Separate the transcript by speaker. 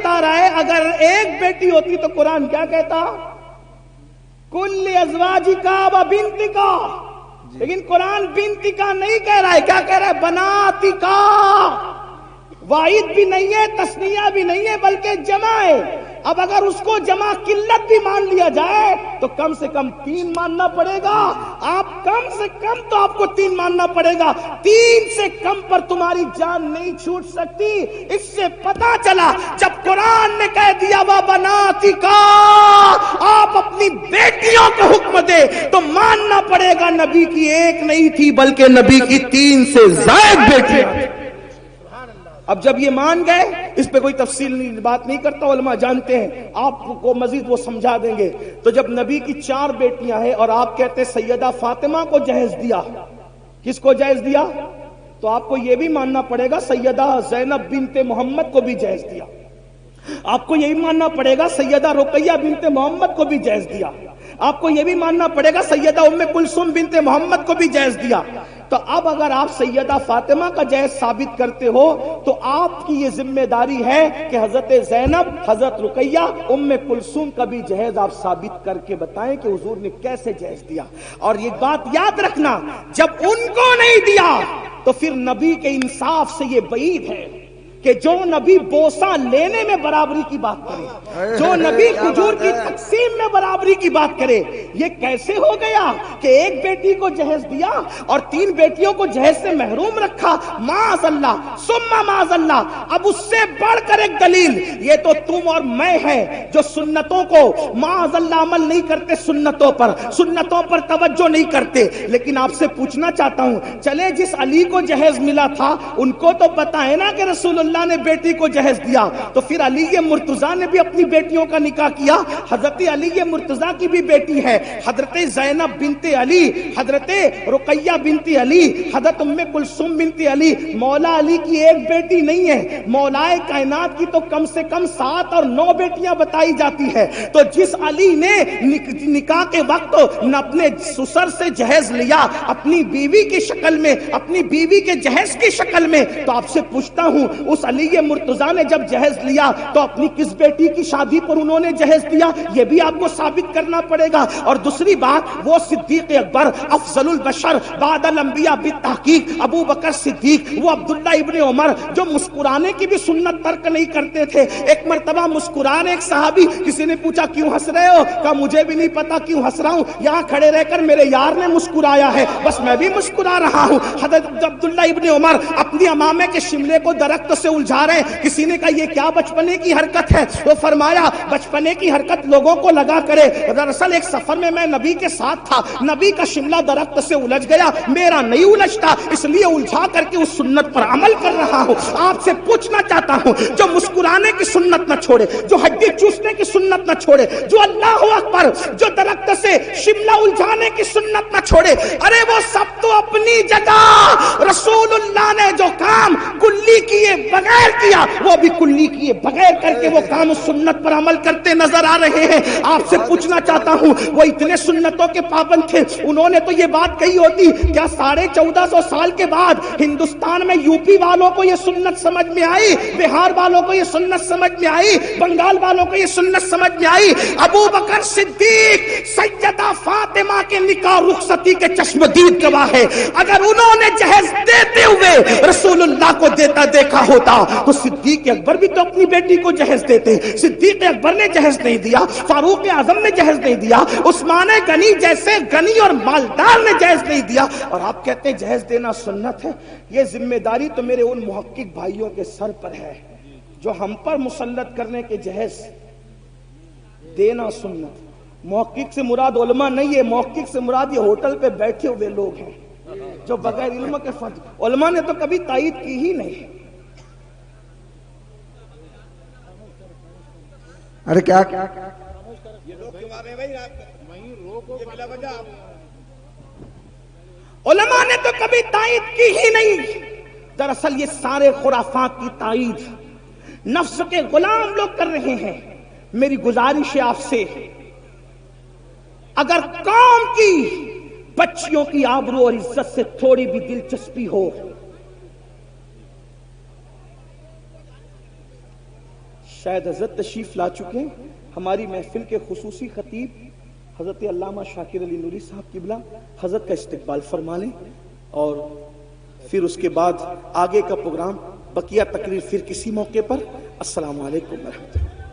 Speaker 1: بتا رہا ہے اگر ایک بیٹی ہوتی تو قرآن کیا کہتا؟ کل ازواجکا و بنتکا، لیکن قرآن بنتکا نہیں کہہ رہا ہے، کیا کہہ رہا ہے؟ بناتکا۔ واحد بھی نہیں ہے، تثنیہ بھی نہیں ہے، بلکہ جمع ہے۔ اب اگر اس کو جمع قلت بھی مان لیا جائے تو کم سے کم 3 ماننا پڑے گا۔ آپ کم سے کم تو آپ کو 3 ماننا پڑے گا، 3 سے کم پر تمہاری جان نہیں چھوٹ سکتی۔ اس سے پتا چلا جب قرآن نے کہہ دیا وَبَنَاتِكَ، آپ اپنی بیٹیوں کو حکم دے تو ماننا پڑے گا نبی کی ایک نہیں تھی بلکہ نبی کی 3 سے زائد بیٹیاں۔ اب جب یہ مان گئے، اس پہ کوئی تفصیل بات نہیں کرتا، علماء جانتے ہیں، آپ کو مزید وہ سمجھا دیں گے۔ تو جب نبی کی 4 بیٹیاں ہیں اور آپ کہتے ہیں سیدہ فاطمہ کو جہیز دیا، کس کو جہیز دیا؟ تو آپ کو یہ بھی ماننا پڑے گا سیدہ زینب بنت محمد کو بھی جہیز دیا، آپ کو یہی ماننا پڑے گا سیدہ رقیہ بنت محمد کو بھی جہیز دیا، آپ کو یہ بھی ماننا پڑے گا سیدہ ام کلثوم بنت محمد کو بھی جہیز دیا۔ تو اب اگر آپ سیدہ فاطمہ کا جہیز ثابت کرتے ہو تو آپ کی یہ ذمہ داری ہے کہ حضرت زینب، حضرت رقیہ، ام کلثوم کا بھی جہیز آپ ثابت کر کے بتائیں کہ حضور نے کیسے جہیز دیا۔ اور یہ بات یاد رکھنا، جب ان کو نہیں دیا تو پھر نبی کے انصاف سے یہ بعید ہے کہ جو نبی بوسہ لینے میں برابری کی بات کرے، جو نبی کھجور کی تقسیم میں برابری کی بات کرے، یہ کیسے ہو گیا کہ ایک بیٹی کو جہیز دیا اور 3 بیٹیوں کو جہیز سے محروم رکھا؟ معاذ اللہ ثم معاذ اللہ۔ اب اس سے بڑھ کر ایک دلیل، یہ تو تم اور میں ہے جو سنتوں کو معاذ اللہ عمل نہیں کرتے، سنتوں پر توجہ نہیں کرتے۔ لیکن آپ سے پوچھنا چاہتا ہوں، چلے جس علی کو جہیز ملا تھا ان کو تو پتا ہے نا کہ رسول اللہ نے بیٹی کو جہیز دیا، تو پھر علی مرتضیٰ نے بھی اپنی بیٹیوں کا نکاح کیا۔ حضرت علی مرتضیٰ کی بھی بیٹی ہے، حضرت زینب بنت علی، حضرت رقیہ بنت علی، حضرت ام کلثوم بنت علی۔ مولا علی کی ایک بیٹی نہیں ہے، مولا کائنات کی تو کم سے کم 7 اور 9 بیٹیاں بتائی جاتی ہے۔ تو جس علی نے نکاح کے وقت اپنے سسر سے جہیز لیا اپنی بیوی کی شکل میں، اپنی بیوی کے جہیز کی شکل میں، تو آپ سے پوچھتا ہوں اس علی مرتضیٰ نے جب جہیز لیا تو اپنی کس بیٹی کی شادی پر انہوں نے جہیز دیا؟ یہ بھی آپ کو ثابت کرنا پڑے گا۔ اور دوسری بات، وہ صدیق اکبر افضل البشر بعد الانبیاء بالتحقیق ابو بکر صدیق، وہ عبداللہ ابن عمر جو مسکرانے کی بھی سنت ترک نہیں کرتے تھے۔ ایک مرتبہ مسکران ایک صحابی، کسی نے پوچھا کیوں ہنس رہے ہو؟ کہا مجھے بھی نہیں پتا کیوں ہنس رہا ہوں، یہاں کھڑے رہ کر میرے یار نے مسکرایا ہے، بس میں بھی مسکرا رہا ہوں۔ حضرت عبداللہ ابن عمر اپنی امامے کے شملے کو درخت سے الجھا رہے ہیں، کسی نے کہا یہ کیا بچپنے کی حرکت ہے؟ وہ فرمایا بچپنے کی حرکت لوگوں کو لگا کرے، دراصل ایک سفر میں میں نبی کے ساتھ تھا، نبی کا شملہ درخت سے الجھ گیا، میرا نہیں الجھتا، اس لیے الجھا کر کے اس سنت پر عمل کر رہا ہوں۔ آپ سے پوچھنا چاہتا ہوں، جو مسکرانے کی سنت نہ چھوڑے، جو ہڈی چوسنے کی سنت نہ چھوڑے، جو اللہ اکبر، جو درخت سے شملہ الجھانے کی سنت نہ چھوڑے، ارے وہ سب تو اپنی جگہ، رسول اللہ نے جو کام کلی کیے بغیر کیا وہ بھی کلی کیے بغیر کر کے وہ کام سنت پر عمل کرتے نظر آ رہے ہیں۔ آپ سے پوچھنا چاہتا ہوں، وہ اتنے سنتوں کے پابند تھے، انہوں نے تو یہ بات کہی ہوتی، کیا 1450 سال کے بعد ہندوستان میں یو پی والوں کو یہ سنت سمجھ میں آئی، بہار والوں کو یہ سنت سمجھ میں آئی، بنگال والوں کو یہ سنت سمجھ میں آئی؟ ابو بکر صدیق سیدہ فاطمہ کے نکاح رخصتی کے چشمدید گواہ ہے۔ اگر انہوں نے جہیز دیتے ہوئے رسول اللہ کو دیتا دیکھا ہوتا تو صدیق اکبر بھی تو اپنی بیٹی کو جہیز دیتے۔ صدیق اکبر نے جہیز نہیں دیا، فاروق اعظم نے جہیز نہیں دیا، عثمان غنی جیسے غنی اور مالدار نے جہیز نہیں دیا، اور آپ کہتے ہیں جہیز دینا سنت ہے۔ یہ ذمہ داری تو میرے ان محقق بھائیوں کے سر پر ہے جو ہم پر مسلط کرنے کے جہیز دینا سنت۔ محقق سے مراد علماء نہیں ہے، محقق سے مراد یہ ہوٹل پہ بیٹھے ہوئے لوگ ہیں جو بغیر علم کے علماء نے تو کبھی تائید کی ہی نہیں۔
Speaker 2: ارے کیا
Speaker 1: علماء نے تو کبھی تائید کی ہی نہیں۔ دراصل یہ سارے خرافات کی تائید نفس کے غلام لوگ کر رہے ہیں۔ میری گزارش ہے آپ سے، اگر قوم کی بچیوں کی آبرو اور عزت سے تھوڑی بھی دلچسپی ہو، شاید حضرت تشریف لا چکے ہیں. ہماری محفل کے خصوصی خطیب حضرت علامہ شاکر علی نوری صاحب قبلہ حضرت کا استقبال فرما لیں، اور پھر اس کے بعد آگے کا پروگرام بقیہ تقریر پھر کسی موقع پر. السلام علیکم ورحمۃ اللہ.